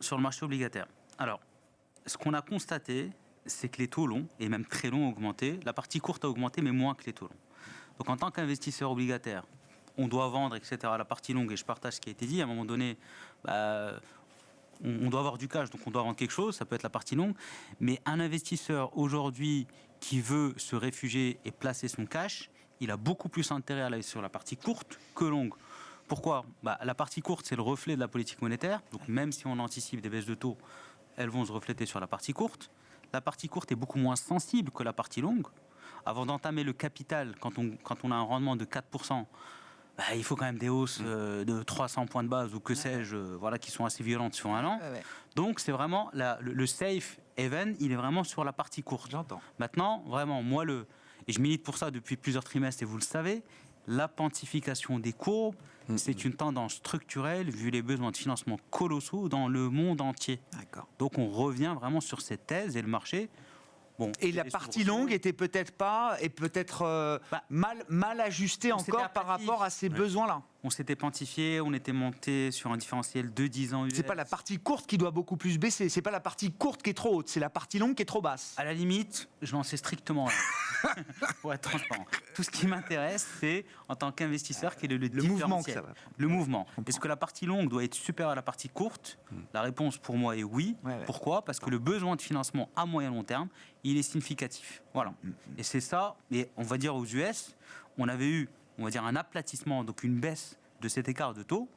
sur le marché obligataire. Alors, ce qu'on a constaté, c'est que les taux longs, et même très longs, ont augmenté. La partie courte a augmenté, mais moins que les taux longs. Donc, en tant qu'investisseur obligataire, on doit vendre, etc., la partie longue, et je partage ce qui a été dit. À un moment donné, on doit avoir du cash, donc on doit vendre quelque chose, ça peut être la partie longue. Mais un investisseur, aujourd'hui, qui veut se réfugier et placer son cash, il a beaucoup plus intérêt à aller sur la partie courte que longue. Pourquoi ? La partie courte, c'est le reflet de la politique monétaire. Donc, même si on anticipe des baisses de taux, elles vont se refléter sur la partie courte. La partie courte est beaucoup moins sensible que la partie longue. Avant d'entamer le capital, quand on a un rendement de 4%, il faut quand même des hausses de 300 points de base ou que sais-je, qui sont assez violentes sur un an. Ouais. Donc, c'est vraiment le safe haven, il est vraiment sur la partie courte. J'entends. Maintenant, vraiment, moi, et je milite pour ça depuis plusieurs trimestres, et vous le savez, la pontification des courbes, c'est une tendance structurelle vu les besoins de financement colossaux dans le monde entier. D'accord. Donc on revient vraiment sur cette thèse et le marché. Bon, et la partie longue était peut-être mal ajustée encore par rapport à ces besoins-là. On s'était pontifié, on était monté sur un différentiel de 10 ans US. C'est pas la partie courte qui doit beaucoup plus baisser, c'est pas la partie courte qui est trop haute, c'est la partie longue qui est trop basse. À la limite, je n'en sais strictement rien. Pour être transparent. Tout ce qui m'intéresse, c'est, en tant qu'investisseur, quel est le mouvement que ça va. Le mouvement. Est-ce que la partie longue doit être supérieure à la partie courte ? La réponse pour moi est oui. Ouais. Pourquoi ? Parce que le besoin de financement à moyen long terme, il est significatif. Voilà. Et c'est ça, et on va dire aux US, on avait eu, un aplatissement, donc une baisse de cet écart de taux,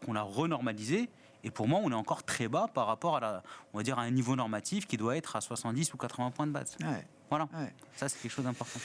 qu'on a renormalisé. Et pour moi, on est encore très bas par rapport à un niveau normatif qui doit être à 70 ou 80 points de base. Ouais. Voilà. Ouais. Ça, c'est quelque chose d'important.